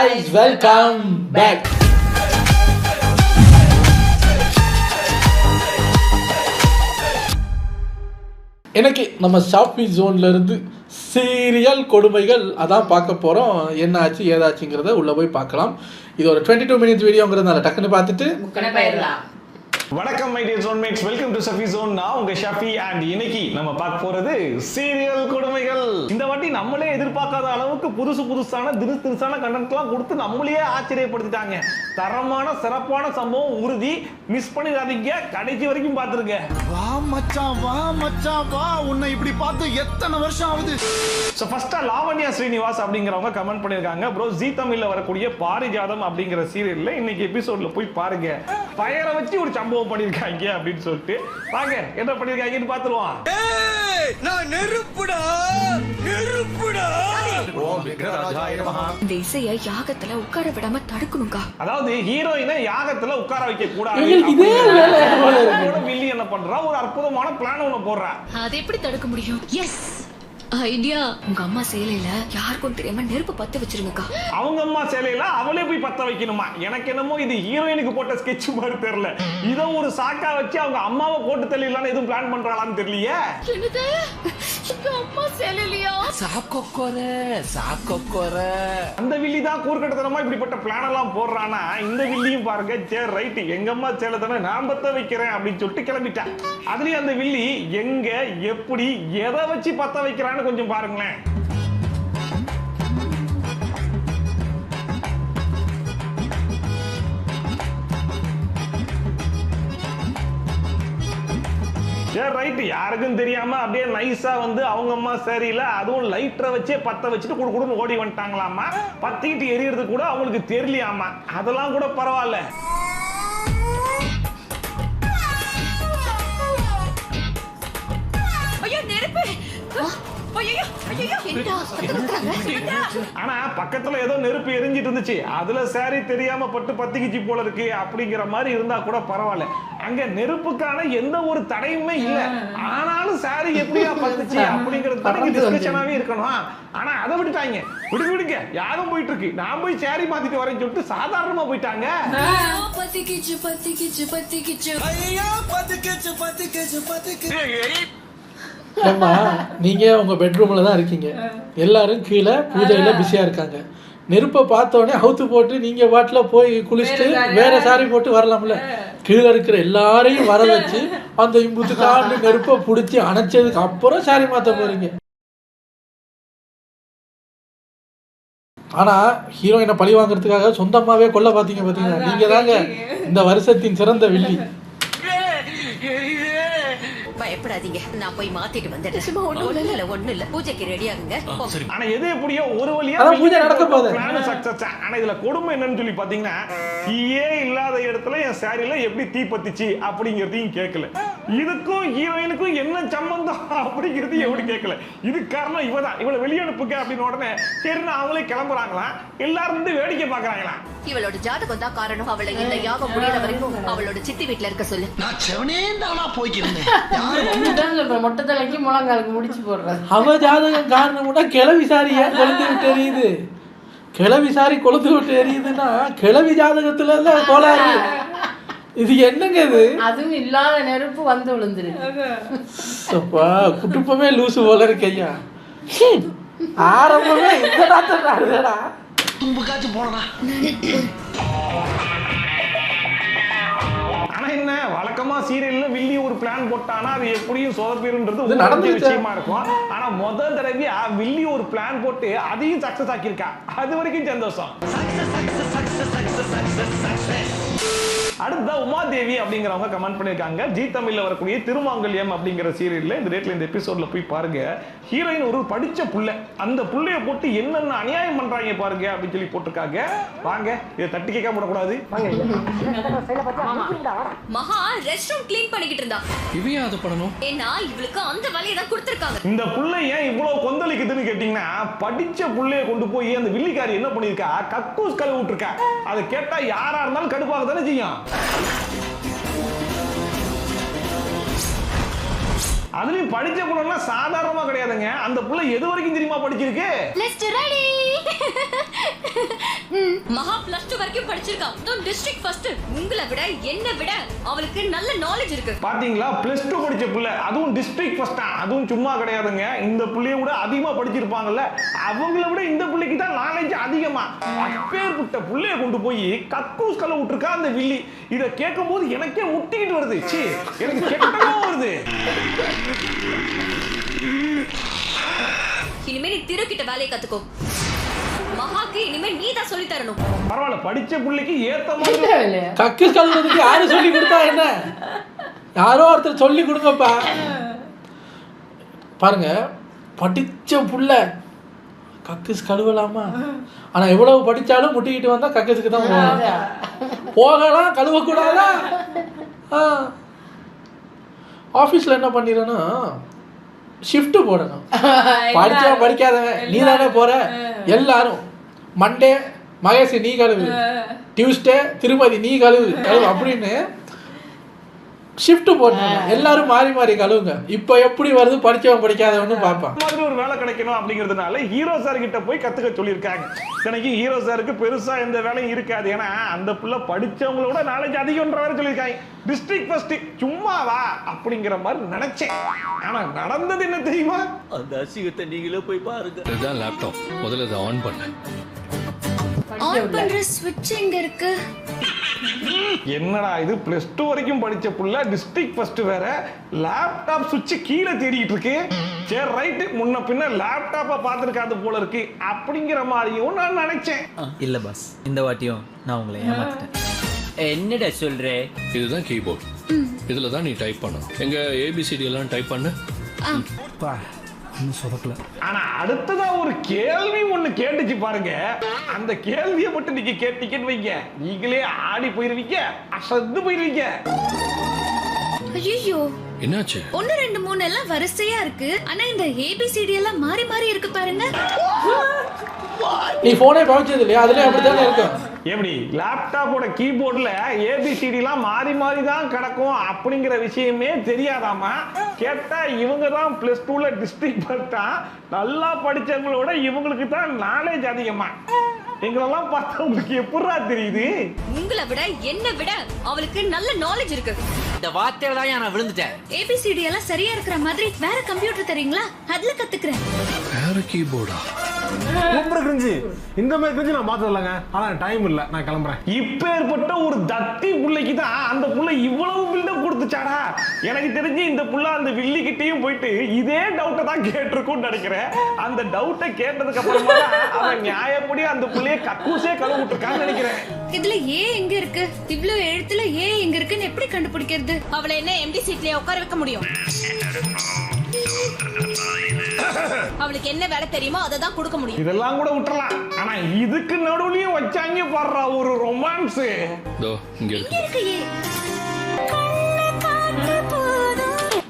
guys, welcome back. இன்னைக்கு நம்ம shoppy ஜோன்ல இருந்து சீரியல் கொடுமைகள் அதான் பார்க்க போகிறோம். என்ன ஆச்சு ஏதாச்சுங்கிறத உள்ளே போய் பார்க்கலாம். இது ஒரு 22 மினிட்ஸ் வீடியோங்கிறதுனால டக்குன்னு பார்த்துட்டு போயிடலாம். வணக்கம் my dear zonemates, welcome to Shafi zone. நான் உங்க ஷஃபி அண்ட் இன்னைக்கு நம்ம பார்க்க போறது சீரியல் கொடுமைகள். இந்த வாட்டி நம்மளே எதிர்பார்க்காத அளவுக்கு புதுசான தினுசான கண்டென்ட்லாம் கொடுத்து நம்மளையே ஆச்சரியப்படுத்திட்டாங்க. தரமான சிறப்பான சம்பவம் உறுதி, மிஸ் பண்ணிடாதீங்க, கடைசி வரைக்கும் பார்த்துருங்க. வா மச்சான் வா, உன்னை இப்படி பார்த்து எத்தனை வருஷம் ஆகுது. ஸோ ஃபர்ஸ்டா லாவண்யா ஸ்ரீனிவாஸ் அப்படிங்கிறவங்க கமெண்ட் பண்ணியிருக்காங்க, ப்ரோ ஜீ தமிழ்ல வரக்கூடிய பாரிஜாதம் அப்படிங்கிற சீரியல்ல இன்னைக்கு எபிசோட்ல போய் பாருங்க, பயரை வச்சு ஒரு சம்பவம் பண்ணிருக்காங்க அப்படின்னு சொல்லிட்டு வாங்க என்ன பண்ணிருக்காங்கன்னு பாத்துருவோம். நான் நெருப்புடா. இந்த இசையை யாகத்துல உட்கார விடாம தடுக்கணுங்க. அதாவது ஹீரோயினை யாகத்துல உட்கார வைக்க கூடாது. வில்லி என்ன பண்றா, ஒரு அற்புதமான பிளான் ஒண்ணு போடுறா. அதை எப்படி தடுக்க முடியும்? Yes idea. உங்க அம்மா சேலையில யாருக்கும் தெரியாம நெருப்பு பத்த வச்சிருங்கக்கா. அவங்க அம்மா சேலையில அவளே போய் பத்த வைக்கணுமா? எனக்கு என்னமோ இது ஹீரோயினுக்கு போட்ட ஸ்கெட்ச் மாதிரி தெரியல. இத ஒரு சாக்கா வச்சு அவங்க அம்மாவை போட்டு தள்ளிடலான்னு எதுவும் பிளான் பண்றாளான்னு தெரியலையே. என்னது? அம்மா சேலையிலயா? சாக்கோக்கோர அந்த வில்லி தான் கூர்க்கட்டத்தனமா இப்படிப்பட்ட பிளான் எல்லாம் போடுறானா, இந்த வில்லியும் பாருங்க, சரி ரைட் எங்க அம்மா சேலை தானே நான் பத்த வைக்கிறேன் அப்படின்னு சொல்லிட்டு கிளம்பிட்டேன். அதுலயும் அந்த வில்லி எங்க எப்படி எதை வச்சு பத்த வைக்கிறான்னு கொஞ்சம் பாருங்களேன். யாருக்கும் தெரியாம அப்படியே நைஸா வந்து அவங்க அம்மா சரியில்ல, அதுவும் லைட்டரை வச்சே பத்த வச்சுட்டு குடுன்னு ஓடி வந்துட்டாங்களாமா. பத்திக்கிட்டு எரியறது கூட அவங்களுக்கு தெரியலையாமா. அதெல்லாம் கூட பரவாயில்ல. ஆனா பக்கத்துல ஏதோ நெருப்பு எரிஞ்சிட்டு இருந்துச்சு, அதுல சாரி தெரியாம பட்டு பத்திக்கிச்சு போல இருக்கு அப்படிங்கிற மாதிரி இருந்தா கூட பரவாயில்ல. அங்க நெருப்புக்கான எந்த ஒரு தடையுமே இல்ல, ஆனாலும் சாரி எப்படியா பத்துச்சு அப்படிங்கிறது டிஸ்கஷனாவே இருக்கணும். ஆனா அதை விட்டுட்டாங்க. விடுங்க யாரும் போயிட்டு இருக்கு, நான் போய் சாரி மாத்திட்டு வரேன்னு சொல்லிட்டு சாதாரணமா போயிட்டாங்க. ஏம்மா நீங்க உங்க பெட்ரூம்ல தான் இருக்கீங்க, எல்லாரும் கீழே பூஜையில பிஸியா இருக்காங்க. நெருப்பை பார்த்தோடனே அவுத்து போட்டு நீங்க பாட்டுல போய் குளிச்சுட்டு வேற சாரி போட்டு வரலாம்ல. கீழே இருக்கிற எல்லாரையும் வர வச்சு அந்த இம்புத்துக்காண்டு நெருப்பை பிடிச்சி அணைச்சதுக்கு அப்புறம் சாரி மாத்த போறீங்க. ஆனா ஹீரோயினை பழி வாங்குறதுக்காக சொந்தமாவே கொல்ல பாத்தீங்க. நீங்க தாங்க இந்த வருஷத்தின் சிறந்த வில்லி. பயப்படாதீங்க, நான் போய் மாத்திட்டு வந்துட்டேன். ஒண்ணு இல்ல, பூஜைக்கு ரெடி ஆகுங்க. ஆனா எது எப்படியோ ஒரு வழியா பூஜை நடக்க போகுது. ஆனா இதுல கொடுமை என்னன்னு சொல்லி பாத்தீங்கன்னா, ஈயே இல்லாத இடத்துல என் சாரியில எப்படி தீ பத்திச்சு அப்படிங்கறதையும் கேட்கல. இதுக்கும் ஹீரோயினுக்கும் என்ன சம்பந்தம் அப்படிங்கறதையும் எப்படி கேட்கல. இது காரணம் இவதான், இவளை வெளியே அனுப்புங்க அப்படின்னு உடனே சரின்னு அவங்களே கிளம்புறாங்களா, எல்லாரும் வந்து வேடிக்கை பாக்குறாங்களா. இவளோட ஜாதகம் தான் காரணம். அவளை இந்த யாகம் முடியற வரைக்கும் அவளோட சித்தி வீட்டுல இருக்க சொல்லு. நான் செவனேந்தானா போய்க்கிறேன். மொட்டை தலைக்கு முழங்காலுக்கு முடிச்சு போடுறேன். அவ ஜாதகம் காரணம் கிளவி சாரி ஏன் கொழுந்து விட்டு எரியுது? கிளவி சாரி கொழுந்து விட்டு எரியுதுன்னா கிளவி ஜாதகத்துல எல்லாம் கோளாறு. இது என்னங்க இது? அதுவும் இல்லாத நெருப்பு வந்து விழுந்துருக்கு. குட்டுப்பமே லூசு போல இருக்கு ஐயா. ஆரம்பமே இந்த நாத்தா தும்புக்காச்சு போனா. ஆனா என்ன, வழக்கமா சீரியல்ல வில்லி ஒரு பிளான் போட்டானா அது எப்படியும் சொதப்பிருன்றது நடந்த விஷயமா இருக்கும். ஆனா முதல் தடவையா வில்லி ஒரு பிளான் போட்டு அதையும் சக்சஸ் ஆக்கியிருக்கா. அது வரைக்கும் சந்தோஷம். அடுத்த உமாதேவி அப்படிங்கிறவங்க கமெண்ட் பண்ணிருக்காங்க, ஜீ தமிழ்ல வரக்கூடிய திருமாங்கல்யம் அப்படிங்கிற சீரியல்ல இந்த டேட்ல இந்த எபிசோட்ல போய் பாருங்க. ஹீரோயின் ஒரு படிச்ச புள்ள, அந்த புள்ளைய போட்டு என்னென்ன அநியாயம் பண்றாங்க பாருங்க அப்படின்னு சொல்லி போட்டிருக்காங்க. வாங்க இதை தட்டி கேட்க கூடாது. மகா ரெஸ்ட் ரூம் க்ளீன் பண்ணிக்கிட்டு இருந்தா. இவையா அதை பண்ணணும்? ஏன்னா இவளுக்கு அந்த வேலையை தான் கொடுத்திருக்காங்க. இந்த புள்ளை ஏன் இவ்வளவு கொந்தளிக்குதுன்னு கேட்டீங்கன்னா, படிச்ச புள்ளைய கொண்டு போய் அந்த வில்லிக்காரி என்ன பண்ணிருக்கா, கக்கூஸ் கழுவி விட்டுருக்கா. அதை கேட்டா யாரா இருந்தாலும் கடுப்பாக தானே செய்யும். அதுலயும் படிச்ச புள்ளனா சாதாரணமா கிடையாதுங்க. அந்த புள்ள எது வரைக்கும் தெரியுமா படிச்சிருக்கு? Let's ready. மகா +2 வரைக்கும் படிச்சிருக்கா. District first. உங்களை விட என்ன விட அவளுக்கு நல்ல நாலேஜ் இருக்கு. பாத்தீங்களா, +2 படிச்ச புள்ள, அதுவும் டிஸ்ட்ரிக்ட் ஃபர்ஸ்டா. அதுவும் சும்மா கிடையாதுங்க, இந்த புள்ளைய விட அதிகமா படிச்சிருப்பாங்கல்ல, அவங்கள விட இந்த புள்ளைக்கு தான் நாலேஜ் அதிகமா. அப்பேற்பட்ட புள்ளைய கொண்டு போய் கக்கூஸ் கல்ல விட்டுருக்கா அந்த வில்லி. இத கேட்கும் போது எனக்கே முட்டிக்கிட்டு வருது. சீ, எனக்கு கெட்டமா வருது. இனிமே நீ திருக்கிட்ட வேலையை கத்துக்கோ. மகாக்கு இனிமே நீ தான் சொல்லி தரணும். பரவாயில்ல, படிச்ச புள்ளைக்கு ஏத்த மாதிரி. கக்கு கல்வதுக்கு யாரு சொல்லி கொடுத்தா என்ன? யாரோ ஒருத்தர் சொல்லி கொடுங்கப்பா. பாருங்க, படிச்ச புள்ள கக்குஸ் கழுவலாமா? ஆனா எவ்வளவு படிச்சாலும் முட்டிக்கிட்டு வந்தா கக்குஸுக்கு தான் போகலாம், கழுவக்கூடாதா? ஆஃபீஸில் என்ன பண்ணிடுறேன்னா ஷிஃப்ட் போடணும். படித்தவன் படிக்காதவன் நீ தானே போகிற. எல்லாரும் மண்டே மகேஷ் நீ கழுவு, டியூஸ்டே திருமதி நீ கழுவு அப்படின்னு ஷிஃப்ட் போடணும். எல்லாரும் மாறி மாறி கழுவுங்க. இப்போ எப்படி வருது படித்தவன் படிக்காதவன்னு பார்ப்பான். மாதிரி ஒரு வேலை கிடைக்கணும் அப்படிங்கிறதுனால ஹீரோ சார் கிட்ட போய் கற்றுக்க சொல்லியிருக்காங்க. எனக்கு ஹீரோ சாருக்கு பெருசா எந்த வேலையும் இருக்காது, ஏன்னா அந்த புள்ள படிச்சவங்களோட நாலேஜ் அதிகம்ன்ற வேலை சொல்லியிருக்காங்க. டிஸ்ட்ரிக்ட் ஃபர்ஸ்ட் சும்மாவா அப்படிங்கிற மாதிரி நினைச்சேன். ஆனா நடந்தது என்ன தெரியுமா? அந்த அசிங்கத்தை நீங்களே போய் பாருங்க. இதுதான் லேப்டாப். முதல்ல இதை ஆன் பண்ணு. ஆன் பண்ற ஸ்விட்ச் எங்க இருக்கு? என்னடா இது, +2 வரைக்கும் படிச்ச புள்ள டிஸ்ட்ரிக்ட் ஃபர்ஸ்ட் வேற, லேப்டாப் சுவிட்ச் கீழே தேடிட்டு இருக்கு. சரி ரைட்டு, முன்ன பின்ன லேப்டாப்பை பார்த்துருக்காது போல இருக்கு அப்படிங்கிற மாதிரியும் நான் நினைச்சேன். இல்ல பாஸ், இந்த வாட்டியும் நான் உங்களை ஏமாத்திட்டேன். என்னடா சொல்றே? இதுதான் கீபோர்ட். இதுல தான் நீ டைப் பண்ணணும். எங்க ஏபிசிடி எல்லாம் டைப் பண்ணு. ஆனா அடுத்ததா ஒரு கேள்வி ஒண்ணு கேட்டுச்சு பாருங்க. அந்த கேள்வியை மட்டும் நீங்க கேட்டீங்கன்னு வைங்க, நீங்களே ஆடி போயிருவீங்க, அசந்து போயிருவீங்க. ஐயோ, என்னாச்சு? 1 2 3 எல்லாம் வரிசையா இருக்கு. ஆனா இந்த ஏபிசிடி எல்லாம் மாறி மாறி இருக்கு பாருங்க. நீ போனே பவச்சது இல்லையா? அதுலயே அப்படித்தானே இருக்கும். எப்படி லேப்டாப்போட கீபோர்ட்ல ஏபிசிடிலாம் மாறி மாறி தான் கிடக்கும் அப்படிங்கிற விஷயமே தெரியாதாமா? கேட்டா இவங்க தான் +2ல டிஸ்ட்ரிக்ட் ஃபர்ஸ்டா, நல்லா படிச்சவங்களோட இவங்களுக்கு தான் நாலேஜ் அதிகமா. எங்களெல்லாம் பார்த்தா உங்களுக்கு எப்படிடா தெரியுது? உங்களை விட என்ன விட அவளுக்கு நல்ல நாலேஜ் இருக்கு. இந்த வார்த்தையில தான் நான் விழுந்துட்டேன். ஏபிசிடி எல்லாம் சரியா இருக்கிற மாதிரி வேற கம்ப்யூட்டர் தரீங்களா? அதுல கத்துக்கிறேன். வேற கீபோர்டா? இந்த மாதிரி நான் பார்த்ததில்லங்க. ஆனா டைம் இல்ல, நான் கிளம்புறேன். இப்பேற்பட்ட ஒரு தத்தி புள்ளைக்கு தான் அந்த புள்ள இவ்வளவு பில்டப் கொடுத்துச்சாடா. எனக்கு தெரிஞ்சு இந்த புள்ள அந்த வில்லிக்கிட்டையும் போயிட்டு இதே டவுட்டை தான் கேட்டிருக்கும்னு நினைக்கிறேன். அந்த டவுட்டை கேட்டதுக்கு அப்புறமா அவன் நியாயப்படி அந்த புள்ளைய கக்கூசே கழுவு விட்டுருக்கான்னு நினைக்கிறேன். இதுல ஏ எங்க இருக்கு? இவ்ளோ எழுத்துல ஏ எங்க இருக்குன்னு எப்படி கண்டுபிடிக்கிறது? அவளை என்ன எம்டி சீட்லயே உட்கார வைக்க முடியும்? அவளுக்கு என்ன வேலை தெரியுமோ அதை தான் கொடுக்க முடியும். இதெல்லாம் கூட விட்டுறலாம், ஆனா இதுக்கு நடுவுலயும் வச்சாங்க பாடுற ஒரு ரொமான்ஸ். தோ இங்க இருக்கு.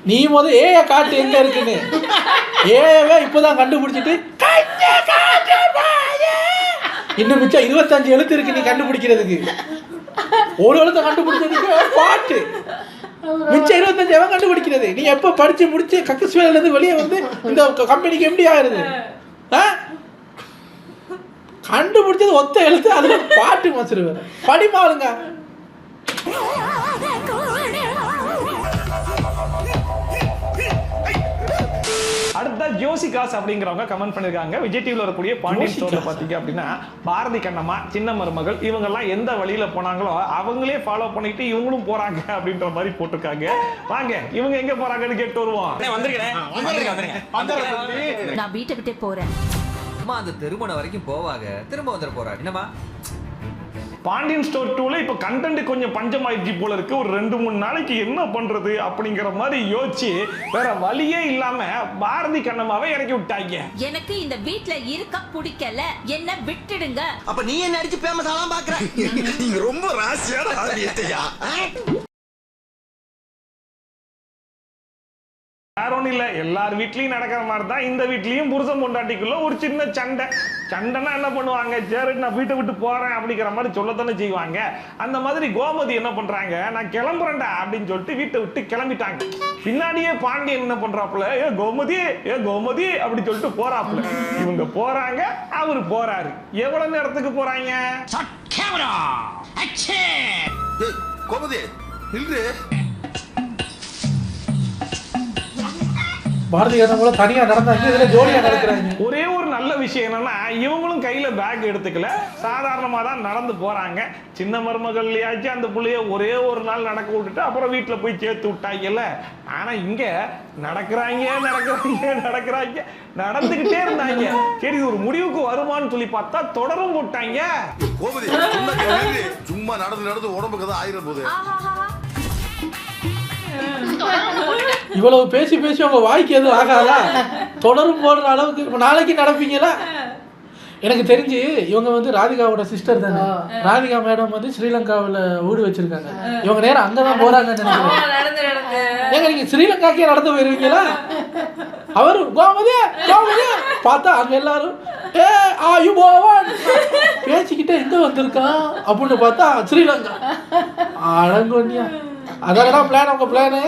நீ ஏ காட்டு எங்க இருக்குன்னு. ஏவே இப்பதான் கண்டுபிடிச்சிட்டு இன்னும் மிச்சம் 25 எழுத்து இருக்கு நீ கண்டுபிடிக்கிறதுக்கு. ஒரு எழுத்தை கண்டுபிடிச்சதுக்கு பாட்டு மிச்சம் 25 எவன் கண்டுபிடிக்கிறது? நீ எப்ப படிச்சு முடிச்சு கக்கஸ் வேலையில இருந்து வெளியே வந்து இந்த கம்பெனிக்கு எப்படி ஆகுது? கண்டுபிடிச்சது ஒத்த எழுத்து, அதுல பாட்டு மசிறுவேன். படிமாளுங்க. அடுத்த ஜோசிகாஸ் அப்படிங்கிறவங்க கமெண்ட் பண்ணிருக்காங்க. விஜய் டிவில வரக்கூடிய பாண்டியன் ஸ்டோர்ல பாத்தீங்க அப்படின்னா பாரதி கண்ணம்மா, சின்ன மருமகள் இவங்க எல்லாம் எந்த வழியில போனாங்களோ அவங்களே ஃபாலோ பண்ணிட்டு இவங்களும் போறாங்க அப்படின்ற மாதிரி போட்டிருக்காங்க. வாங்க இவங்க எங்க போறாங்கன்னு கேட்டு வருவோம். நான் வீட்டை விட்டே போறேன். அம்மா அந்த திருமணம் வரைக்கும் போவாங்க, திரும்ப வந்துட போறாங்க. என்னமா பாண்டியன் ஸ்டோர் 2ல இப்ப கண்டென்ட் கொஞ்சம் பஞ்சமாயிடுச்சு போல இருக்கு. ஒரு 2-3 நாளைக்கு என்ன பண்றது அப்படிங்கிற மாதிரி யோசிச்சு வேற வழியே இல்லாம பாரதி கண்ணம்மாவை இறக்கி விட்டாங்க. எனக்கு இந்த வீட்ல இருக்க பிடிக்கல, என்ன விட்டுடுங்க. அப்ப நீ என்ன அடிச்சு ஃபேமஸ் ஆலாம் பாக்குற? நீங்க ரொம்ப ராசியான ஆளு. வேற ஒன்றும் இல்லை, எல்லார் வீட்லையும் நடக்கிற மாதிரி தான் இந்த வீட்லையும் புருஷன் பொண்டாட்டிக்குள்ள ஒரு சின்ன சண்டைன்னா என்ன பண்ணுவாங்க, சரி நான் வீட்டை விட்டு போறேன் அப்படிங்கிற மாதிரி சொல்லத்தானே செய்வாங்க. அந்த மாதிரி கோமதி என்ன பண்றாங்க, நான் கிளம்புறேன்டா அப்படின்னு சொல்லிட்டு வீட்டை விட்டு கிளம்பிட்டாங்க. பின்னாடியே பாண்டியன் என்ன பண்றாப்புல, ஏ கோமதி அப்படி சொல்லிட்டு போறாப்புல. இவங்க போறாங்க, அவரு போறாரு. எவ்வளவு நேரத்துக்கு போறாங்க? கோமதி நில்லு. பாரதி கண்ண தனியா நடந்தாங்க, இதுல ஜோடியா நடக்கிறாங்க. ஒரே ஒரு நல்ல விஷயம் என்னன்னா, இவங்களும் கையில பேக் எடுத்துக்கல, சாதாரணமா தான் நடந்து போறாங்க. சின்ன மருமகள்லயாச்சு அந்த புள்ளைய ஒரே ஒரு நாள் நடக்க விட்டுட்டு அப்புறம் வீட்டுல போய் சேர்த்து விட்டாங்கல்ல. ஆனா இங்க நடக்கிறாங்க நடந்துகிட்டே இருந்தாங்க. சரி ஒரு முடிவுக்கு வருமானு சொல்லி பார்த்தா தொடரும் போட்டாங்க. கோமதி சும்மா நடந்து உடம்புக்கு தான் ஆயிரம் போகுது. இவ்வளவு பேசி உங்க வாய்க்கு எதுவும் ஆகாதா? தொடரும் போடுற அளவுக்கு இப்ப நாளைக்கு நடப்பீங்களா? எனக்கு தெரிஞ்சு இவங்க வந்து ராதிகாவோட சிஸ்டர் தானே. ராதிகா மேடம் வந்து ஸ்ரீலங்காவில் வீடு வச்சிருக்காங்க. இவங்க நேரம் அங்கதான் போறாங்கன்னு நினைக்கிறேன். ஏங்க நீங்க ஸ்ரீலங்காக்கே நடந்து போயிருவீங்களா? அவரு கோமதி பார்த்தா அங்க எல்லாரும் பேசிக்கிட்டே எங்க வந்திருக்கான் அப்படின்னு பார்த்தா ஸ்ரீலங்கா. அடங்கொன்னியா அதான் பிளான், உங்க பிளானு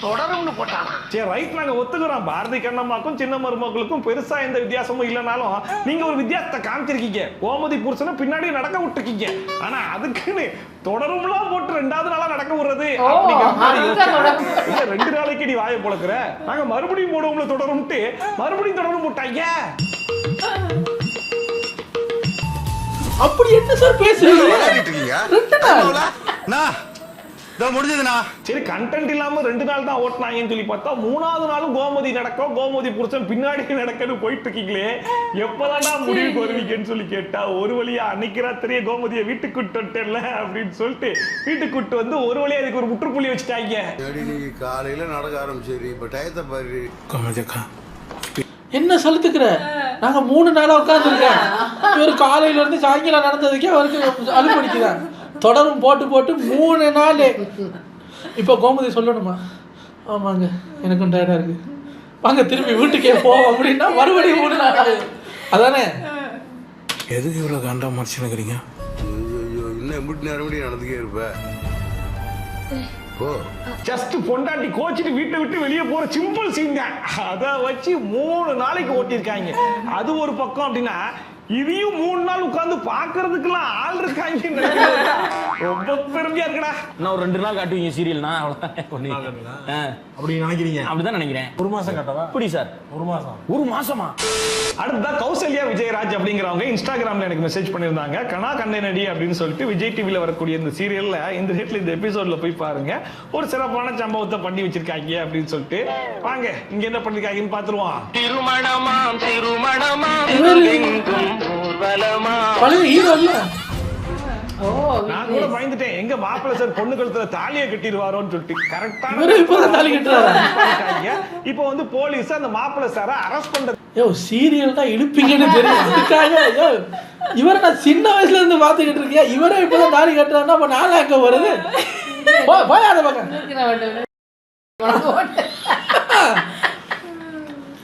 தொடரும்னு போட்டானா? சரி ரைட், நாங்க ஒத்துக்கிறோம். பாரதி கண்ணம்மாக்கும் சின்ன மருமகளுக்கும் பெருசா எந்த வித்தியாசமும் இல்லைனாலும் நீங்க ஒரு வித்தியாசத்தை காமிச்சிருக்கீங்க. கோமதி புருஷனை பின்னாடி நடக்க விட்டுருக்கீங்க. ஆனா அதுக்குன்னு தொடரும்லாம் போட்டு 2வது நாளா நடக்க விடுறது அப்படிங்கிற மாதிரி 2 நாளைக்கு நீ வாயை பொழக்கிற. நாங்க மறுபடியும் போடுவோம்ல தொடரும்ட்டு, மறுபடியும் தொடரும் போட்டாங்க. அப்படி என்ன சார் பேசுறீங்க? முடிஞ்சதுண்ணா. சரி கண்டென்ட் இல்லாம 2 நாள் தான் ஓட்டினாங்கன்னு சொல்லி பார்த்தா 3வது நாளும் கோமதி நடக்கும், கோமதி புருஷன் பின்னாடி நடக்கன்னு போயிட்டு இருக்கீங்களே. எப்பதான்டா முடிவுக்கு வருவீங்கன்னு சொல்லி கேட்டா ஒரு வழியா அன்னைக்கு ராத்திரியே கோமதியை வீட்டுக்கு கூட்டு வந்துட்டேன்ல அப்படின்னு சொல்லிட்டு வீட்டுக்கு கூட்டு வந்து ஒரு வழியா அதுக்கு ஒரு முற்றுப்புள்ளி வச்சுட்டாங்க. காலையில நடக்க ஆரம்பிச்சது, இப்ப டயத்தை பாரு. கோமதிக்கா என்ன செலுத்துக்கிற? நாங்க 3 நாளா உட்காந்துருக்கேன். இவர் காலையில இருந்து சாயங்காலம் நடந்ததுக்கே அவருக்கு அலுப்படிக்குதான். தொடரும் போட்டு 3 நாள். இப்போ கோமதி சொல்லணுமா, ஆமாங்க எனக்கும் டயர்டா இருக்கு, வாங்க திரும்பி வீட்டுக்கே போவோம் அப்படின்னா மறுபடியும் 3 நாள் ஆகுது. அதானே எதுக்கு இவ்வளோ காண்டா மறைச்சுனுக்கிறீங்க? இன்னும் எப்படி நேரம் நடந்துக்கே இருப்ப. ஜஸ்ட் பொண்டாட்டி கோச்சிட்டு வீட்டை விட்டு வெளியே போற சிம்பிள் சீன் தான். அதை வச்சு 3 நாளைக்கு ஓட்டிருக்காங்க. அது ஒரு பக்கம் அப்படின்னா இதையும் 3 நாள் உட்கார்ந்து பாக்குறதுக்கெல்லாம் ஆள் இருக்காங்க. ரொம்ப பெருமையா இருக்குடா. நான் ஒரு 2 நாள் காட்டுவீங்க சீரியல்னா அப்படி நினைக்கிறீங்க? அப்படிதான் நினைக்கிறேன். 1 மாசம் காட்டவா? எப்படி சார் 1 மாசமா? அடுத்ததா கௌசல்யா விஜயராஜ் அப்படிங்கிறவங்க இன்ஸ்டாகிராம்ல எனக்கு மெசேஜ் பண்ணியிருந்தாங்க. கனா கண்ணனடி அப்படின்னு சொல்லிட்டு விஜய் டிவில வரக்கூடிய இந்த சீரியல்ல இந்த ரேட்ல இந்த எபிசோட்ல போய் பாருங்க, ஒரு சிறப்பான சம்பவத்தை பண்ணி வச்சிருக்காங்க அப்படின்னு சொல்லிட்டு. வாங்க இங்க என்ன பண்ணிருக்காங்கன்னு பாத்துருவோம். பழைய ஹீரோ இல்ல. நான் கூட பயந்துட்டேன், எங்க மாப்பிள்ளை சார் பொண்ணு கழுத்துல தாலியை கட்டிடுவாரோன்னு சொல்லிட்டு. கரெக்டான தாலி கட்டுறாங்க. இப்போ வந்து போலீஸ் அந்த மாப்பிள்ளை சாரை அரெஸ்ட் பண்றது. சீரியல் தான் இழுப்பீங்கன்னு தெரியும். அதுக்காக இவரை நான் சின்ன வயசுல இருந்து பாத்துக்கிட்டு இருக்கேன். இவரே இப்பதான் தாலி கட்டுறாருன்னா அப்ப நாளா எங்க வருது? போயாத பக்கம்.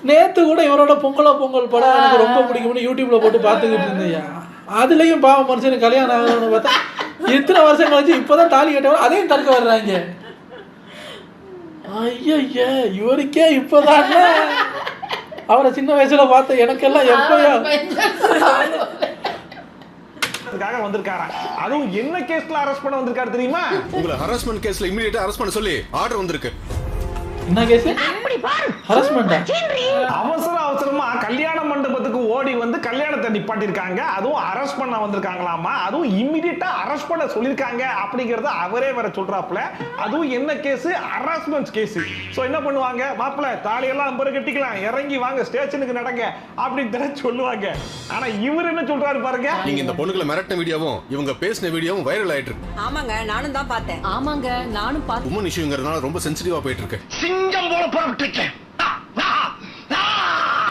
நேத்து கூட இவரோட பொங்கல் படம் எனக்கு ரொம்ப பிடிக்கும்னு யூடியூப்ல போட்டு பாத்துக்கிட்டு இருந்தேயா. அதுலயும் பாவம் மனுஷனுக்கு கல்யாணம் ஆகணும்னு பார்த்தா எத்தனை வருஷம் கழிச்சு இப்பதான் தாலி கட்டவங்க அதையும் தடுக்க வர்றாங்க. ஐயா இவருக்கே இப்பதான் அவரை சின்ன வயசுல பார்த்த எனக்கெல்லாம் எப்பயா வந்திருக்காரா? அதுவும் என்ன கேஸ்ல அரெஸ்ட் பண்ண வந்திருக்காரு தெரியுமா? உங்களை ஹராஸ்மென்ட் கேஸ்ல இமிடியேட்டா அரெஸ்ட் பண்ண சொல்லி ஆர்டர் வந்திருக்கு. என்ன கேஸ்? ஹராஸ்மெண்டா? அவசரமா கல்யாண மண்டபத்துக்கு ஓடி வந்து கல்யாணத்தை நிப்பாட்டிருக்காங்க. அதுவும் அரெஸ்ட் பண்ண வந்திருக்காங்களாமா. அதுவும் இமிடியேட்டா அரெஸ்ட் பண்ண சொல்லிருக்காங்க அப்படிங்கறத அவரே வேற சொல்றாப்ல. அதுவும் என்ன கேஸ்? Harassment case. சோ என்ன பண்ணுவாங்க, மாப்பிள்ளை தாலியெல்லாம் நம்பர் கட்டிக்கலாம், இறங்கி வாங்க ஸ்டேஷனுக்கு நடங்க அப்படின்னு சொல்லுவாங்க. ஆனா இவர் என்ன சொல்றாரு பாருங்க. நீங்க இந்த பொண்ணுகளை மிரட்டின வீடியோவும் இவங்க பேசின வீடியோவும் வைரல் ஆயிட்டு இருக்கு. ஆமாங்க நானும் தான் பார்த்தேன். ஆமாங்க நானும் பார்த்தேன். உமன் இஷ்யூங்கிறதுனால ரொம்ப சென்சிட்டிவா போயிட்டு இருக்கு. சிங்கம் போல புறப்பட்டுட்டேன்.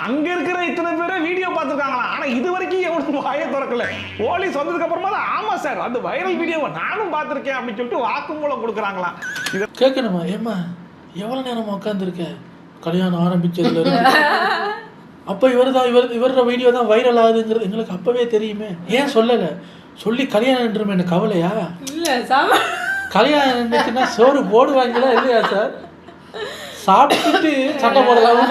அங்க இருக்கிற இத்தனை பேரை வீடியோ பார்த்துருக்காங்களா? ஆனா இது வரைக்கும் எவனும் வாயை திறக்கல. போலீஸ் வந்ததுக்கு அப்புறமா தான் ஆமா சார் அந்த வைரல் வீடியோவை நானும் பார்த்திருக்கேன் அப்படின்னு சொல்லிட்டு வாக்குமூலம் கொடுக்குறாங்களாம். இதை கேட்கணுமா? ஏமா எவ்வளோ நேரம் உட்காந்துருக்க கல்யாணம் ஆரம்பிச்சதுல இருந்து. அப்போ இவரோட வீடியோ தான் வைரல் ஆகுதுங்கிறது எங்களுக்கு அப்போவே தெரியுமே. ஏன் சொல்லலை? சொல்லி கல்யாணம் நின்றுமே எனக்கு கவலையா? இல்ல கல்யாணம் நின்றுச்சுன்னா சோறு போடுவாங்களா இல்லையா சார்? சாப்பிட்டுட்டு சண்டை போடலாம்.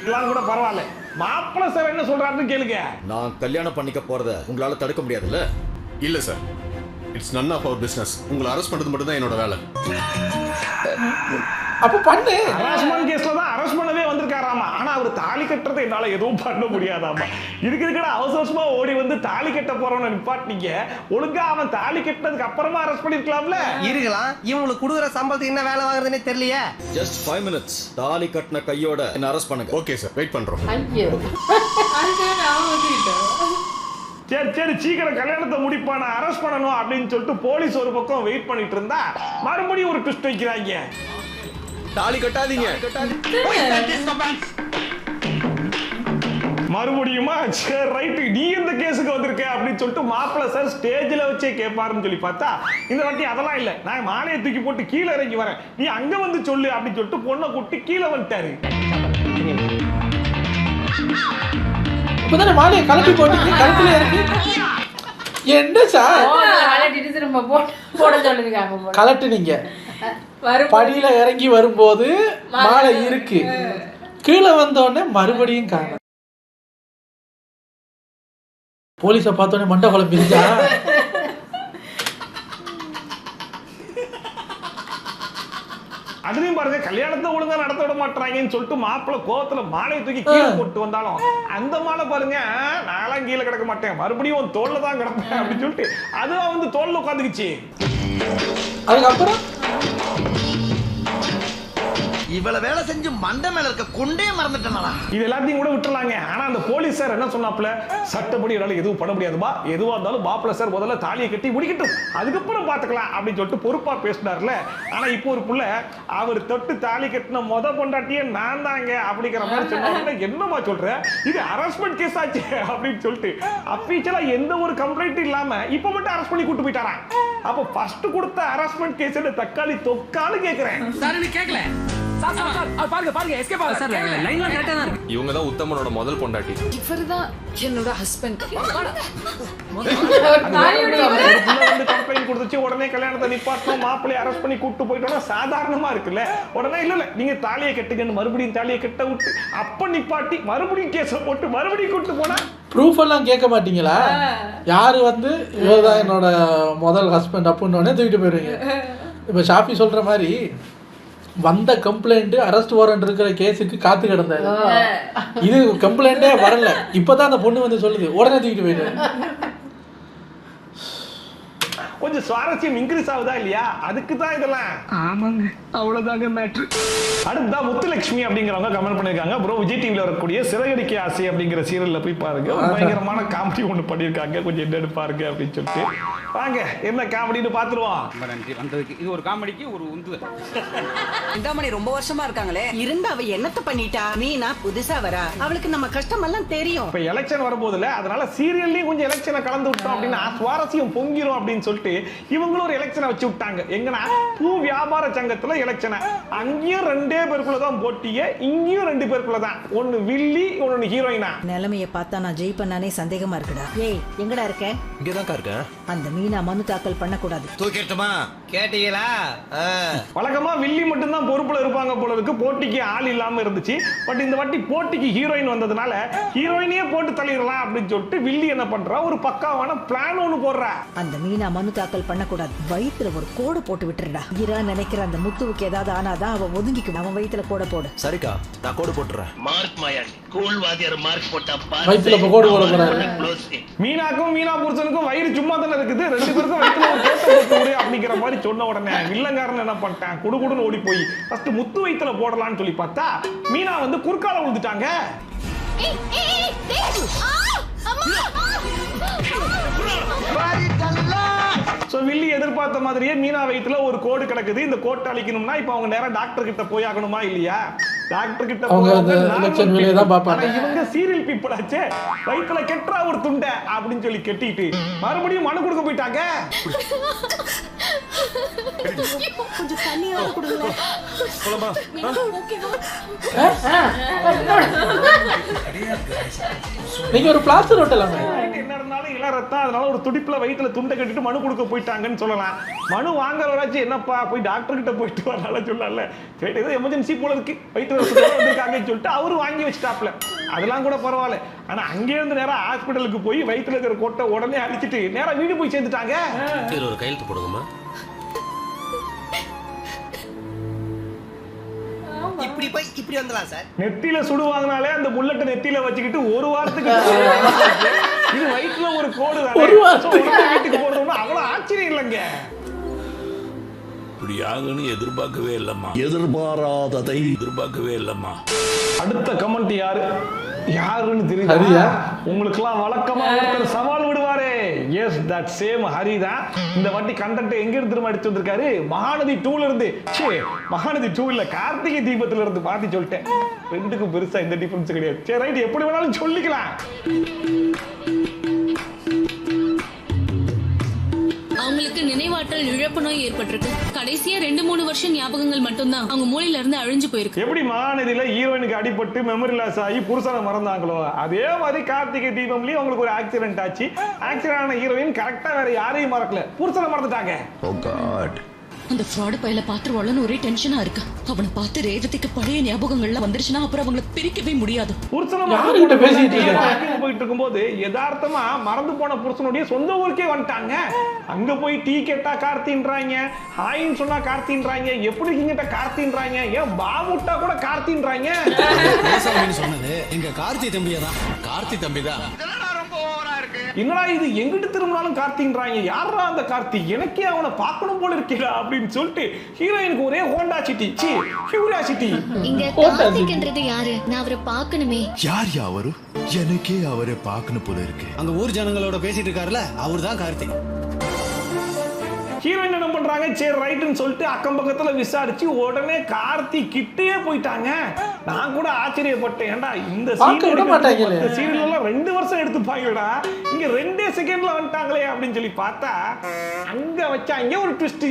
இதெல்லாம் கூட பரவாயில்ல. மாப்பிள்ளை சார் என்ன சொல்றாருன்னு கேளுங்க. நான் கல்யாணம் பண்ணிக்க போறத உங்களால தடுக்க முடியாதுல்ல? இல்ல sir, it's none of our business. உங்களை அரெஸ்ட் பண்றது மட்டும் தான் என்னோட வேலை. அப்போ பண்ணு. ஹராஸ்மென்ட் கேஸ்ல தான் அரெஸ்ட் பண்ணவே வந்திருக்காராமா. ஆனா அவர் தாலி கட்டுறதை என்னால எதுவும் பண்ண முடியாதாமா. இருக்கிற அவசரமா ஓடி வந்து தாலி கட்ட போறவன நிப்பாட்டிங்க. ஒழுங்கா அவன் தாலி கட்டினதுக்கு அப்புறமா அரெஸ்ட் பண்ணிருக்கலாம்ல. இருக்கலாம். இவங்களுக்கு கொடுக்குற சம்பளத்துக்கு என்ன வேலை வாங்குறதுன்னே தெரியலையே. Just 5 minutes. தாலி கட்டின கையோட என்ன அரெஸ்ட் பண்ணுங்க. ஓகே சார், வெயிட் பண்றோம். ஐயோ அதுக்காக அவன் வந்துட்டோம். சரி சீக்கிரம் கல்யாணத்தை முடிப்பான அரெஸ்ட் பண்ணணும் அப்படின்னு சொல்லிட்டு போலீஸ் ஒரு பக்கம் வெயிட் பண்ணிட்டு இருந்தா மறுபடியும் ஒரு ட்விஸ்ட் வைக்கிறாங்க. தாலி கட்டாதீங்க. மறுபடியுமா? சரி ரைட்டு, நீ இந்த கேஸுக்கு வந்திருக்க அப்படின்னு சொல்லிட்டு மாப்பிள்ளை சார் ஸ்டேஜில் வச்சே கேட்பாருன்னு சொல்லி பார்த்தா இந்த வாட்டி அதெல்லாம் இல்லை. நான் மாலையை தூக்கி போட்டு கீழே இறங்கி வரேன், நீ அங்க வந்து சொல்லு அப்படின்னு சொல்லிட்டு பொண்ணை கூட்டி கீழே வந்துட்டாரு. இப்பதானே மாலையை கலட்டி போட்டு கழுத்துல இறங்கி என்ன சார் போட சொல்லிருக்காங்க. கலட்டுனீங்க. படியில இறங்கி வரும்போது மாலை இருக்கு, கீழே வந்தோடனே மறுபடியும் காணும். போலீஸை பார்த்தோன்னே மண்டை குழம்பிருச்சா? அதுலயும் பாருங்க, கல்யாணத்தை ஒழுங்கா நடத்த விட மாட்டாங்கன்னு சொல்லிட்டு மாப்பிள்ளை கோவத்துல மாலையை தூக்கி கீழே போட்டு வந்தாலும் அந்த மாலை பாருங்க, நான்லாம் கீழே கிடக்க மாட்டேன், மறுபடியும் தோல்ல தான் கிடப்பேன் அப்படின்னு சொல்லிட்டு அதுவும் வந்து தோல்ல உட்காந்துக்குச்சு. அதுக்கப்புறம் இவ்வளவு வேலை செஞ்சு மண்டை மேல இருக்க கொண்டே மறந்துட்டேனா? இது எல்லாத்தையும் கூட விட்டுறலாங்க. ஆனா அந்த போலீஸ் சார் என்ன சொன்னாப்ல, சட்டப்படி என்னால எதுவும் பண்ண முடியாதுமா, எதுவா இருந்தாலும் மாப்பிள்ளை சார் முதல்ல தாலியை கட்டி முடிக்கட்டும், அதுக்கப்புறம் பாத்துக்கலாம் அப்படின்னு சொல்லிட்டு பொறுப்பா பேசினார்ல. ஆனா இப்போ ஒரு புள்ள அவர் தொட்டு தாலி கட்டின பொண்டாட்டியே நான் தாங்க அப்படிங்கிற மாதிரி சொன்னாங்க. என்னமா சொல்ற, இது ஹராஸ்மென்ட் கேஸ் ஆச்சு அப்படின்னு சொல்லிட்டு அபிஷியலா எந்த ஒரு கம்ப்ளைண்ட் இல்லாம இப்ப மட்டும் அரெஸ்ட் பண்ணி கூட்டு போயிட்டாராம். அப்ப ஃபர்ஸ்ட் கொடுத்த ஹராஸ்மென்ட் கேஸ் தக்காளி தொக்கான்னு கேக்குறேன். கேட்கல. இவங்க தான் உத்தமனோட முதல் பொண்டாட்டி. இவர்தான் என்னோட ஹஸ்பண்ட். கம்ப்ளைண்ட் கொடுத்துச்சு, உடனே கல்யாணத்தை நிப்பாட்டணும், மாப்பிள்ளையை அரெஸ்ட் பண்ணி கூட்டு போயிட்டோம்னா சாதாரணமா இருக்குல்ல. உடனே இல்ல நீங்க தாலியை கட்டுங்கன்னு மறுபடியும் தாலியை கட்ட விட்டு அப்ப நிப்பாட்டி மறுபடியும் கேஸ போட்டு மறுபடியும் கூட்டு போனா ப்ரூஃப் எல்லாம் கேட்க மாட்டீங்களா? யாரு வந்து இவர்தான் என்னோட முதல் ஹஸ்பண்ட் அப்படின்னு தூக்கிட்டு போயிடுவீங்க. இப்போ ஷாஃபி சொல்ற மாதிரி வந்த கம்ப்ளைண்ட் அரெஸ்ட் வாரண்ட் இருக்கிற கேஸுக்கு காத்து கிடந்தாரு. இது கம்ப்ளைண்டே வரல, இப்பதான் அந்த பொண்ணு வந்து சொல்லுது, உடனே தூக்கிட்டு போயிடு. கொஞ்சம் சுவாரஸ்யம் இன்க்ரீஸ் ஆகுதா இல்லையா? அதுக்கு தான் இதெல்லாம். ஆமாங்க, அவ்வளவுதாங்க மேட்ரு. அடுத்ததா முத்துலட்சுமி அப்படிங்கிறவங்க கமெண்ட் பண்ணிருக்காங்க, ப்ரோ விஜய் டிவில வரக்கூடிய சிறகடிக்க ஆசை அப்படிங்கிற சீரியல்ல போய் பாருங்க, ஒரு பயங்கரமான காமெடி ஒன்று பண்ணியிருக்காங்க, கொஞ்சம் என்னன்னு பாருங்க அப்படின்னு சொல்லிட்டு. வாங்க என்ன காமெடின்னு பாத்துருவோம். ரொம்ப நன்றி வந்ததுக்கு. இது ஒரு காமெடிக்கு ஒரு உந்து. சிந்தாமணி ரொம்ப வருஷமா இருக்காங்களே, இருந்து அவ என்னத்த பண்ணிட்டா? மீனா புதுசா வரா, அவளுக்கு நம்ம கஷ்டம் எல்லாம் தெரியும். இப்ப எலெக்ஷன் வரும்போதுல அதனால சீரியல்லயும் கொஞ்சம் எலெக்ஷனை கலந்து விட்டோம் அப்படின்னா சுவாரஸ்யம் பொங்கிரும் அப்படின்னு சொல்லிட்டு இவங்களும் ஒரு எலெக்ஷனை வச்சு விட்டாங்க. எங்கன்னா பூ வியாபார சங்கத்துல எலெக்ஷனை, அங்கேயும் 2 பேருக்குள்ள தான் போட்டியே, இங்கேயும் 2 பேருக்குள்ள தான், ஒன்னு வில்லி ஒன்னு ஹீரோயினா. நிலைமைய பார்த்தா நான் ஜெயிப்பேனானே சந்தேகமா இருக்குடா. ஏய் எங்கடா இருக்க? இங்கதான் இருக்கேன். அந்த மீனா மனு தாக்கல் பண்ண கூடாது. தூக்கிட்டுமா? கேட்டீங்களா? வழக்கமா வில்லி மட்டும் தான் பொறுப்புல இருப்பாங்க போல இருக்கு, போட்டிக்கு ஆள் இல்லாம இருந்துச்சு. பட் இந்த வாட்டி போட்டிக்கு ஹீரோயின் வந்ததுனால ஹீரோயினே போட்டு தள்ளிடலாம் அப்படின்னு சொல்லிட்டு வில்லி என்ன பண்றா, ஒரு பக்காவான பிளான் ஒன்னு போடுறா. அந்த மீனா மனு தாக்கல் பண்ண கூடாது, வயித்துல ஒரு கோடு போட்டு விட்டுறா. ஈரா நினைக்கிற அந்த முத்துவுக்கு ஏதாவது ஆனாதான் அவன் ஒதுங்கிக்கும். அவன் வயித்துல கோட போடு. சரிக்கா, நான் கோடு போட்டுறேன். மார்க் மாயாண்டி ஸ்கூல் வாத்தியார் மார்க் போட்டா வயித்துல கோடு போட போறாரு. மீனாக்கும் மீனா புருஷனுக்கும் வயிறு சும்மா தானே இருக்குது, 2 பேருக்கும் வயித்துல ஒரு கோட்டை போட்டு விடு அப்படிங்கிற மாதிரி சொன்ன உடனே வில்லங்காரன் என்ன பண்ணிட்டான், குடுகுடுன்னு ஓடி போய் ஃபர்ஸ்ட் முத்து வயித்துல போடலாம்னு சொல்லி பார்த்தா மீனா வந்து குறுக்கால விழுந்துட்டாங்க. சோ வில்லி எதிர்பார்த்த மாதிரியே மீனா வயித்துல ஒரு கோடு கிடக்குது. இந்த கோட்டை அழிக்கணும்னா இப்ப அவங்க நேரா டாக்டர் கிட்ட போய் ஆகணுமா இல்லையா? டாக்டர் கிட்ட இவங்க சீரியல் பீப்புள் ஆச்சே, வயித்துல கெட்டுறா ஒரு துண்டை அப்படின்னு சொல்லி கெட்டிட்டு மறுபடியும் மனு கொடுக்க போயிட்டாங்க. கொஞ்சம் தண்ணியாவது கொடுங்க. நீங்க ஒரு பிளாஸ்டர் ஓட்டலாங்க. என்ன இருந்தாலும் இள ரத்தம், அதனால ஒரு துடிப்புல வயிற்றுல துண்டை கட்டிட்டு மனு கொடுக்க போயிட்டாங்கன்னு சொல்லலாம். மனு வாங்குறவராச்சும் என்னப்பா போய் டாக்டர் கிட்ட போயிட்டு வரனால சொல்லல, சரி ஏதோ எமர்ஜென்சி போல இருக்கு வயிற்று வந்திருக்காங்கன்னு சொல்லிட்டு அவரு வாங்கி வச்சுட்டாப்ல, அதெல்லாம் கூட பரவாயில்ல. ஆனா அங்கே இருந்து நேரம் ஹாஸ்பிட்டலுக்கு போய் வயிற்றுல இருக்கிற கொட்டை உடனே அடிச்சிட்டு நேரம் வீடு போய் சேர்ந்துட்டாங்க. ஒரு கையெழுத்து போடுங்கம்மா. இப்படி போய் இப்படி வந்துடலாம் சார். நெத்தியில சுடுவாங்கனாலே அந்த புல்லட்டை நெத்தியில வச்சுக்கிட்டு ஒரு வாரத்துக்கு இது வயிற்றுல ஒரு கோடு வீட்டுக்கு போடுறோம்னா அவ்வளவு ஆச்சரியம் இல்லைங்க. இப்படி ஆகுன்னு எதிர்பார்க்கவே இல்லம்மா, எதிர்பாராததை எதிர்பார்க்கவே இல்லம்மா. அடுத்த கமெண்ட் யாருன்னு தெரியல. உங்களுக்கு எல்லாம் வழக்கமா ஒருத்தர் சவால் விடுவாரே, எஸ் தட் சேம் ஹரி தான். இந்த வாட்டி கண்டென்ட் எங்க இருந்து திரும்ப அடிச்சு வந்திருக்காரு, மகாநதி 2ல இருந்து. மகாநதி 2 இல்ல, கார்த்திகை தீபத்துல இருந்து மாத்தி சொல்லிட்டேன். ரெண்டுக்கும் பெருசா இந்த டிஃபரன்ஸ் கிடையாது. சரி ரைட், எப்படி வேணாலும் சொல்லிக்கலாம். அவங்களுக்கு நினைவாற்றல் இழப்பு நோய் ஏற்பட்டிருக்கு. கடைசியா 2-3 வருஷம் ஞாபகங்கள் மட்டும்தான் அவங்க மூளையில இருந்து அழிஞ்சு போயிருக்கு. எப்படி மகாநதியில ஹீரோயினுக்கு அடிபட்டு மெமரி லாஸ் ஆகி புருஷனை மறந்தாங்களோ, அதே மாதிரி கார்த்திகை தீபம்லயும் அவங்களுக்கு ஒரு ஆக்சிடென்ட் ஆச்சு. ஆக்சிடென்ட் ஆன ஹீரோயின் கரெக்டா வேற யாரையும் மறக்கல, புருஷனை மறந்துட்டாங்க. அந்த ஃப்ராட் பையில பாத்துருவாளன்னு ஒரே டென்ஷனா இருக்கு. அவனை பார்த்து ரேவதிக்கு பழைய ஞாபகங்கள்லாம் வந்துருச்சுன்னா அப்புறம் அவங்களை பிரிக்கவே முடியாது. புருஷனை பேசிட்டு போயிட்டு இருக்கும்போது யதார்த்தமா மறந்து போன புருஷனுடைய சொந்த ஊருக்கே வந்துட்டாங்க. அங்க போய் டீ கேட்டா கார்த்தின்றாங்க, ஹாயின்னு சொன்னா கார்த்தின்றாங்க, எப்படி இருக்கீங்க கார்த்தின்றாங்க, ஏன் பாமுட்டா கூட கார்த்தின்றாங்க. சொன்னது எங்க கார்த்தி தம்பியா தான். கார்த்தி தம்பி தான். என்னடா இது, எங்கிட்டு திரும்பினாலும் கார்த்தின்றாங்க, யாரா அந்த கார்த்தி, எனக்கே அவனை பார்க்கணும் போல இருக்கா அப்படின்னு சொல்லிட்டு ஹீரோயினுக்கு ஒரே ஹோண்டா சிட்டி கியூரியாசிட்டி. இங்க கார்த்திக்ன்றது யாரு, நான் அவரை பார்க்கணுமே. யார் அவரு, எனக்கே அவரை பார்க்கணும் போல இருக்கு. அங்க ஊர் ஜனங்களோட பேசிட்டு இருக்காருல, அவர்தான் கார்த்தி. ஹீரோயின் என்ன பண்றாங்க, சரி ரைட்னு சொல்லிட்டு அக்கம் பக்கத்துல விசாரிச்சு உடனே கார்த்தி கிட்டே போயிட்டாங்க. நான் கூட ஆச்சரியப்பட்டேன், ஏண்டா இந்த சீரியல் எல்லாம் 2 வருஷம் எடுத்துப்பாங்கடா, இங்க 2 செகண்ட்ல வந்துட்டாங்களே அப்படின்னு சொல்லி பார்த்தா அங்க வச்சாங்க ஒரு ட்விஸ்ட்.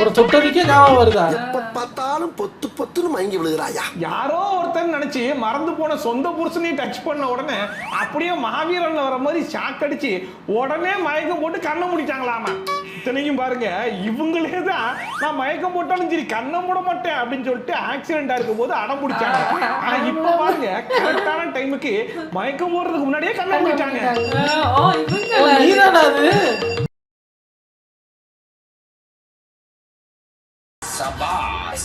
ஒரு தொட்டதுக்கே ஞாபகம் வருதா, எப்ப பார்த்தாலும் பொத்து பொத்துன்னு மயங்கி விழுகிறாயா. யாரோ ஒருத்தன் நினைச்சு மறந்து போன சொந்த புருஷனையும் டச் பண்ண உடனே அப்படியே மகாவீரன் வர மாதிரி ஷாக் அடிச்சு உடனே மயக்கம் போட்டு கண்ணை மூடிட்டாங்களாமா. இத்தனைக்கும் பாருங்க, இவங்களே தான் நான் மயக்கம் போட்டாலும் சரி கண்ணை மூட மாட்டேன் அப்படின்னு சொல்லிட்டு ஆக்சிடென்டா இருக்கும் போது அடம் பிடிச்சாங்க. ஆனா இப்ப பாருங்க, கரெக்டான டைமுக்கு மயக்கம் போடுறதுக்கு முன்னாடியே கண்ணை மூடிட்டாங்க.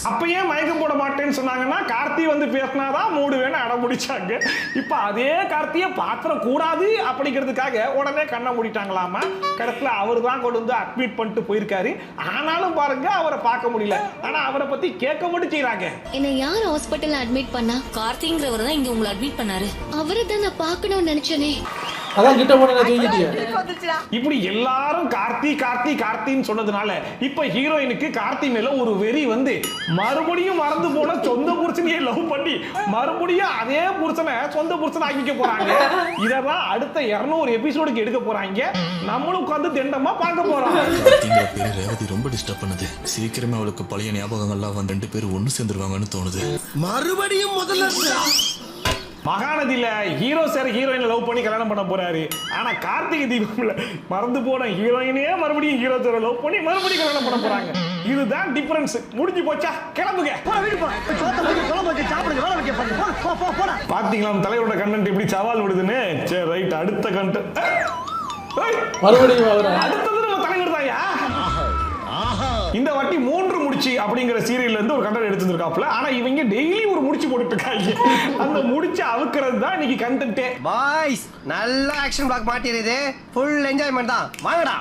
அப்ப ஏன் மயக்கம் போட மாட்டேன்னு சொன்னாங்கன்னா, கார்த்தி வந்து பேசினாதான் மூடுவேன்னு அடம் முடிச்சாங்க. இப்ப அதே கார்த்தியை பாத்திர கூடாது அப்படிங்கிறதுக்காக உடனே கண்ணை மூடிட்டாங்களாமா. கடைசியில அவரு தான் கொண்டு வந்து அட்மிட் பண்ணிட்டு போயிருக்காரு. ஆனாலும் பாருங்க, அவரை பார்க்க முடியல. ஆனா அவரை பத்தி கேட்க மட்டும் செய்யறாங்க. என்ன யார் ஹாஸ்பிட்டல்ல அட்மிட் பண்ணா? கார்த்திங்கிறவர் தான் இங்க உங்களை அட்மிட் பண்ணாரு. அவரை தான் நான் பார்க்கணும்னு நினைச்சேனே. அதான் கிட்ட போன தூங்கிட்டியா. இப்படி எல்லாரும் கார்த்தி கார்த்தி கார்த்தின்னு சொன்னதுனால இப்ப ஹீரோயினுக்கு கார்த்தி மேல ஒரு வெறி வந்து மறுபடியும் மறந்து போன சொந்த புருஷனையே லவ் பண்ணி மறுபடியும் அதே புருஷனை சொந்த புருஷனை ஆக்கிக்க போறாங்க. இதெல்லாம் அடுத்த 200 எபிசோடுக்கு எடுக்க போறாங்க. நம்மளும் உட்கார்ந்து திண்டமா பார்க்க போறோம். ரேவதி ரொம்ப டிஸ்டர்ப் பண்ணுது. சீக்கிரமே அவளுக்கு பழைய ஞாபகங்கள்லாம் வந்து 2 பேரும் ஒண்ணு சேர்ந்துருவாங்கன்னு தோணுது. மறுபடியும் முதல்ல மகாநதியில ஹீரோ சார் ஹீரோயினை லவ் பண்ணி கல்யாணம் பண்ண போறாரு. ஆனா கார்த்திகை தீபம்ல மறந்து போன ஹீரோயினே மறுபடியும் ஹீரோ சார் லவ் பண்ணி மறுபடியும் கல்யாணம் பண்ண போறாங்க. இதுதான் டிஃபரன்ஸ். முடிஞ்சு போச்சா, கிளம்புங்க. பாத்தீங்களா தலைவரோட கண்டென்ட் எப்படி சவால் விடுதுன்னு. சரி ரைட், அடுத்த கண்டென்ட் மறுபடியும் அடுத்தது நம்ம தலைவர் தாயா. இந்த வாட்டி 3 முடிச்சு அப்படிங்கிற சீரியல்ல இருந்து ஒரு கண்டென்ட் எடுத்து வந்திருக்காப்ல. ஆனா இவங்க டெய்லி ஒரு முடிச்சு போட்டுட்டு இருக்காங்க. அந்த முடிச்சு அவுக்குறது தான் இன்னைக்கு கண்டென்ட்டே. பாய்ஸ் நல்ல ஆக்ஷன் பிளாக் மாட்டிருது. ஃபுல் என்ஜாய்மென்ட் தான். வாங்கடா.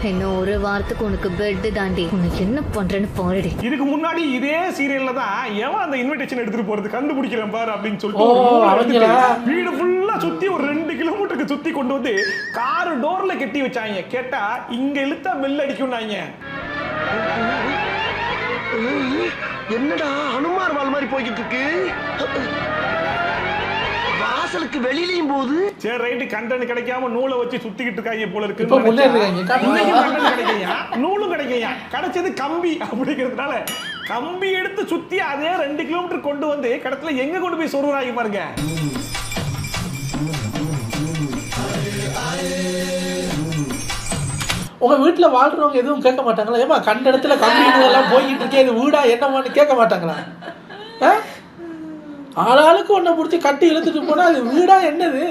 இன்னும் ஒரு வாரத்துக்கு உனக்கு பெட் தாண்டி, உனக்கு என்ன பண்றேன்னு பாருடி. இதுக்கு முன்னாடி இதே சீரியல்ல தான் எவன் அந்த இன்விடேஷன் எடுத்துட்டு போறது கண்டுபிடிக்கிறேன் பாரு அப்படின்னு சொல்லிட்டு வீடு ஃபுல்லா சுத்தி ஒரு 2 கிலோமீட்டருக்கு சுத்தி கொண்டு வந்து கார் டோர்ல கட்டி வச்சாங்க. கேட்டா இங்க இழுத்தா பெல் அடிக்கும்னாங்க. என்னடா ஹனுமார் வால் மாதிரி போய்கிட்டு இருக்கு. வாசலுக்கு வெளியிலயும் போகுது. சரி ரைட்டு, கண்டென்ட் கிடைக்காம நூலை வச்சு சுத்திக்கிட்டு இருக்காங்க போல இருக்கு. இப்ப முன்னேறிருக்காங்க. இன்னைக்கு கண்டென்ட் கிடைக்கலையா, நூலும் கிடைக்கலையா, கிடைச்சது கம்பி அப்படிங்கிறதுனால கம்பி எடுத்து சுத்தி அதே 2 கிலோமீட்டர் கொண்டு வந்து கடத்துல எங்க கொண்டு போய் சொருகிறாங்க பாருங்க. உங்க வீட்டுல வாழ்றவங்க எதுவும் கேட்க மாட்டாங்களா? ஏமா கண்ட இடத்துல கம்பி எல்லாம் போய்கிட்டு இருக்கே, இது வீடா என்னமான்னு கேட்க மாட்டாங்களா? ஆளாளுக்கு ஒன்றை பிடிச்சி கட்டி இழுத்துட்டு போனா அது வீடா என்னது?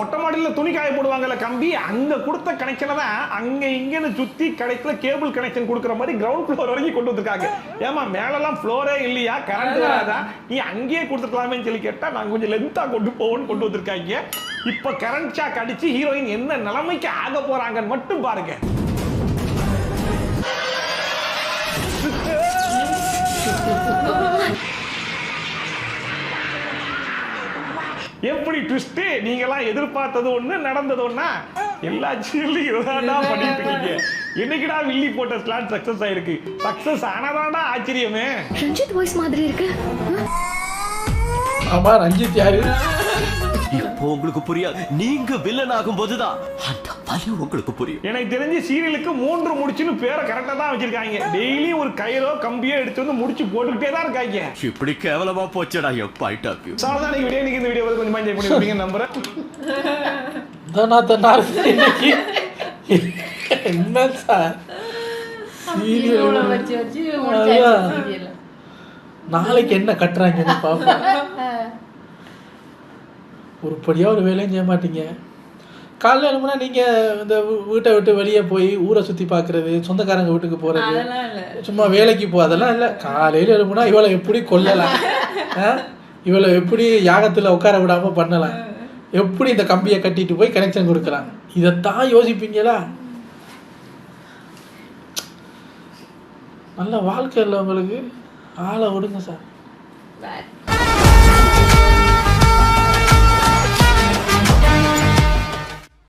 மொட்டை மாடியில் துணி காய போடுவாங்கல்ல கம்பி, அங்க கொடுத்த கனெக்ஷனை தான் அங்க இங்கன்னு சுத்தி கடைக்குள்ள கேபிள் கனெக்ஷன் கொடுக்குற மாதிரி கிரவுண்ட் ஃப்ளோர் வரைக்கும் கொண்டு வந்திருக்காங்க. ஏமா மேலெல்லாம் ஃப்ளோரே இல்லையா, கரண்ட் வராதா, நீ அங்கேயே கொடுத்துக்கலாமேன்னு சொல்லி கேட்டா நாங்க கொஞ்சம் லென்த்தா கொண்டு போவோம்னு கொண்டு வந்திருக்காங்க. இப்ப கரண்ட் ஷாக் அடிச்சு ஹீரோயின் என்ன நிலைமைக்கு ஆக போறாங்கன்னு மட்டும் பாருங்க. எப்படி ட்விஸ்ட், நீங்க எல்லாம் எதிர்பார்த்தது ஒண்ணு நடந்தது ஒண்ணா? எல்லா சீரியலையும் இதான் பண்ணிட்டு இருக்கீங்க. என்னைக்குடா வில்லி போட்ட ஸ்லாட் சக்சஸ் ஆயிருக்கு? சக்சஸ் ஆனதாண்டா ஆச்சரியமே. ரஞ்சித் வாய்ஸ் மாதிரி இருக்கு. ஆமா, ரஞ்சித் யாரு? இப்போ உங்களுக்கு புரியாது, நீங்க வில்லன் ஆகும் போதுதான் அந்த வலி உங்களுக்கு புரியும். எனக்கு தெரிஞ்சு சீரியலுக்கு 3 முடிச்சுன்னு பேரை கரெக்டா தான் வச்சிருக்காங்க. டெய்லி ஒரு கயிறோ கம்பியோ எடுத்து வந்து முடிச்சு போட்டுக்கிட்டே தான் இருக்காங்க. இப்படி கேவலமா போச்சடா என் பாயிண்ட் ஆஃப் வியூ. சார் நீங்க வீடியோ இந்த வீடியோ கொஞ்சம் என்ஜாய் பண்ணி விட்டீங்க நம்புறேன். என்ன சார் சீரியல் வச்சு வச்சு முடிச்சாச்சு சீரியல். நாளைக்கு என்ன கட்டுறாங்கன்னு பாப்போம். உருப்படியாக ஒரு வேலையும் செய்ய மாட்டீங்க. காலையில் எழுப்புனா நீங்கள் இந்த வீட்டை விட்டு வெளியே போய் ஊரை சுற்றி பார்க்குறது, சொந்தக்காரங்க வீட்டுக்கு போகிறது, சும்மா வேலைக்கு அதெல்லாம் இல்லை. காலையில் எழுப்புனா இவளை எப்படி கொல்லலாம், இவளை எப்படி யாகத்தில் உட்கார விடாமல் பண்ணலாம், எப்படி இந்த கம்பியை கட்டிட்டு போய் கனெக்ஷன் கொடுக்கலாம், இதைத்தான் யோசிப்பீங்களா? நல்ல வாழ்க்கை இல்லை உங்களுக்கு. ஆளை விடுங்க சார்.